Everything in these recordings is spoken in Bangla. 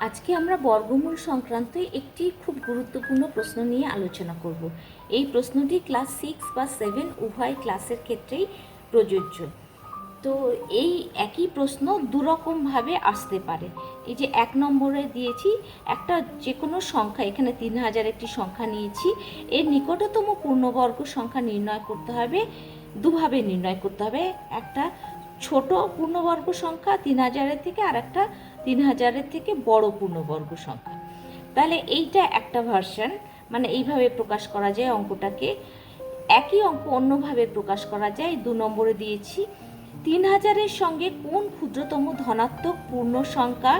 আজকে আমরা বর্গমূল সংক্রান্ত একটি খুব গুরুত্বপূর্ণ প্রশ্ন নিয়ে আলোচনা করব। এই প্রশ্নটি ক্লাস 6 বা 7 উভয় ক্লাসের ক্ষেত্রেই প্রযোজ্য। তো এই একই প্রশ্ন দুরকমভাবে আসতে পারে। এই যে 1 নম্বরে দিয়েছি একটা যে কোনো সংখ্যা, এখানে 3000 একটি সংখ্যা নিয়েছি, এর নিকটতম পূর্ণবর্গ সংখ্যা নির্ণয় করতে হবে। দুভাবে নির্ণয় করতে হবে, একটা ছোট পূর্ণবর্গ সংখ্যা 3000-এর থেকে, আর একটা 3000-এর থেকে বড় পূর্ণবর্গ সংখ্যা। তাহলে এইটা একটা ভার্সন, মানে এইভাবে প্রকাশ করা যায় অঙ্কটাকে। একই অঙ্ক অন্যভাবে প্রকাশ করা যায়। 2 নম্বরে দিয়েছি 3000-এর সঙ্গে কোন ক্ষুদ্রতম ধনাত্মক পূর্ণ সংখ্যা,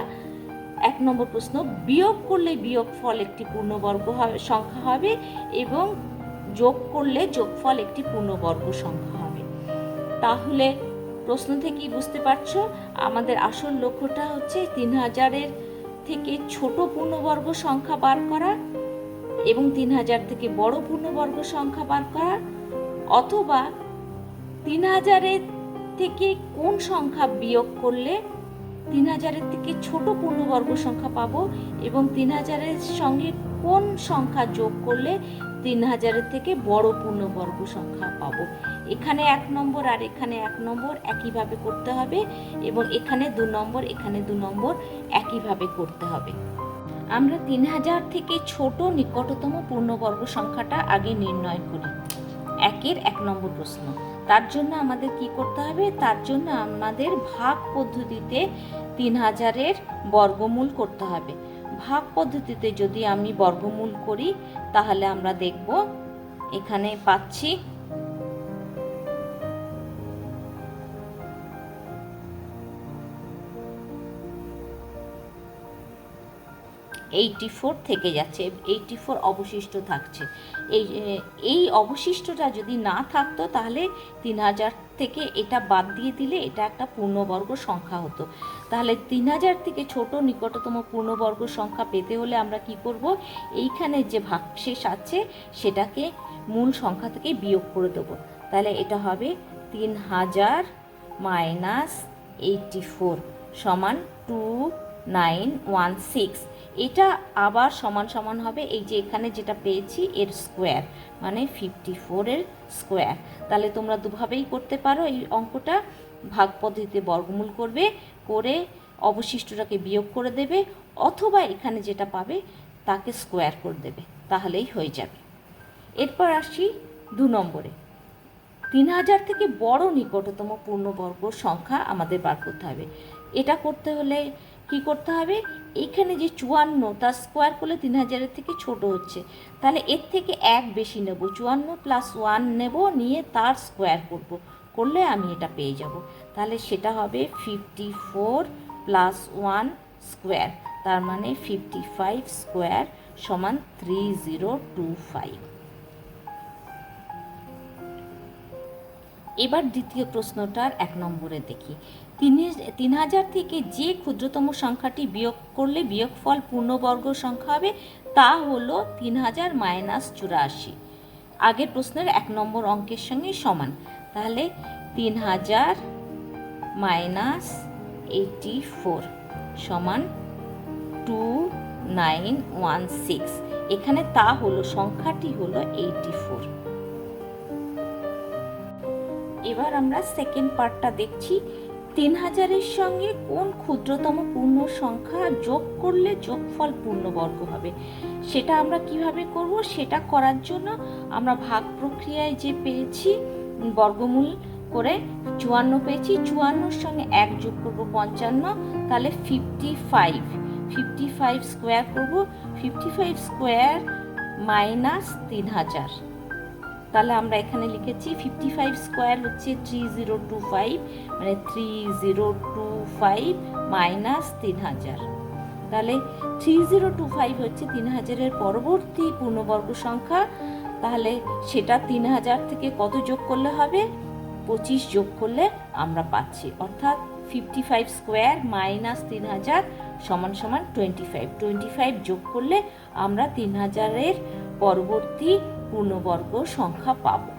1 নম্বর প্রশ্ন, বিয়োগ করলে বিয়োগফল একটি পূর্ণবর্গ সংখ্যা হবে এবং যোগ করলে যোগফল একটি পূর্ণবর্গ সংখ্যা হবে। তাহলে প্রশ্ন থেকেই বুঝতে পারছো আমাদের আসল লক্ষ্যটা হচ্ছে 3000-এর থেকে ছোট পূর্ণবর্গ সংখ্যা বার করা এবং 3000 থেকে বড় পূর্ণবর্গ সংখ্যা বার করা, অথবা 3000-এর থেকে কোন সংখ্যা বিয়োগ করলে 3000-এর থেকে ছোট পূর্ণবর্গ সংখ্যা পাবো এবং 3000-এর সঙ্গে কোন সংখ্যা যোগ করলে 3000-এর থেকে বড় পূর্ণবর্গ সংখ্যা পাবো। এখানে 1 নম্বর আর এখানে 1 নম্বর একইভাবে করতে হবে এবং এখানে 2 নম্বর এখানে 2 নম্বর একইভাবে করতে হবে। আমরা 3000 থেকে ছোট নিকটতম পূর্ণবর্গ সংখ্যাটা আগে নির্ণয় করি। 1 নম্বর প্রশ্ন। তার জন্য আমাদের কি করতে হবে? তার জন্য আমাদের ভাগ পদ্ধতিতে 3000-এর বর্গমূল করতে হবে। ভাগ পদ্ধতিতে যদি আমি বর্গমূল করি তাহলে আমরা দেখব এখানে পাচ্ছি 84 থেকে যাচ্ছে, 84 অবশিষ্ট থাকছে। এই অবশিষ্টটা যদি না থাকতো তাহলে 3000 থেকে এটা বাদ দিয়ে দিলে এটা একটা পূর্ণবর্গ সংখ্যা হতো। তাহলে 3000 থেকে ছোট নিকটতম পূর্ণবর্গ সংখ্যা পেতে হলে আমরা কি করব? এইখানে যে ভাগশেষ আছে সেটাকে মূল সংখ্যা থেকে বিয়োগ করে দেবো। তাহলে এটা হবে 3000 মাইনাস 84 সমান 2916। এটা আবার সমান সমান হবে এই যে এখানে যেটা পেয়েছি এর স্কোয়ার, মানে 54-এর স্কোয়ার। তাহলে তোমরা দুভাবেই করতে পারো এই অঙ্কটা। ভাগ পদ্ধতিতে বর্গমূল করবে, করে অবশিষ্টটাকে বিয়োগ করে দেবে, অথবা এখানে যেটা পাবে তাকে স্কোয়ার করে দেবে, তাহলেই হয়ে যাবে। এরপর আসি 2 নম্বরে। 3000 থেকে বড় নিকটতম পূর্ণবর্গ সংখ্যা আমাদের বার করতে হবে। এটা করতে হলে কি করতে হবে? এখানে যে 54 তার স্কোয়ার করলে 3000-এর থেকে ছোট হচ্ছে, তাহলে এর থেকে 1 বেশি নেব, 54 প্লাস 1 নেব, নিয়ে তার স্কোয়ার করলে আমি এটা পেয়ে যাব। তাহলে সেটা হবে 54 প্লাস 1 স্কোয়ার, তার মানে 55 স্কোয়ার সমান 3025। এবার দ্বিতীয় প্রশ্নটার 1 নম্বরে দেখি। 3000 থেকে যে ক্ষুদ্রতম সংখ্যাটি বিয়োগ করলে বিয়োগফল পূর্ণবর্গ সংখ্যা হবে তা হলো 3000 মাইনাস 84। আগের প্রশ্নের 1 নম্বর অঙ্কের সঙ্গে সমান। তাহলে 3000 মাইনাস 84 সমান 2916। এখানে তা হলো সংখ্যাটি হলো 84। এবার আমরা সেকেন্ড পার্টটা দেখছি। 3000-এর সঙ্গে কোন ক্ষুদ্রতম পূর্ণ সংখ্যা যোগ করলে যোগফল পূর্ণবর্গ হবে, সেটা আমরা কিভাবে করব? সেটা করার জন্য আমরা ভাগ প্রক্রিয়ায় যে পেয়েছি বর্গমূল করে 54 পেয়েছি, 54-র সঙ্গে 1 যোগ করব 55, তাহলে 55 স্কোয়ার করব, 55 স্কোয়ার মাইনাস 3000। তাহলে আমরা এখানে লিখেছি 55 স্কোয়ার হচ্ছে 3025, মানে 3025 মাইনাস 3000। তাহলে 3025 হচ্ছে 3000-এর পরবর্তী পূর্ণবর্গ সংখ্যা। তাহলে সেটা 3000 থেকে কত যোগ করলে হবে? 25 যোগ করলে আমরা পাচ্ছি, অর্থাৎ 55 স্কোয়ার মাইনাস 3000 সমান সমান 25 যোগ করলে আমরা 3000-এর পরবর্তী পূর্ণবর্গ সংখ্যা পাবো।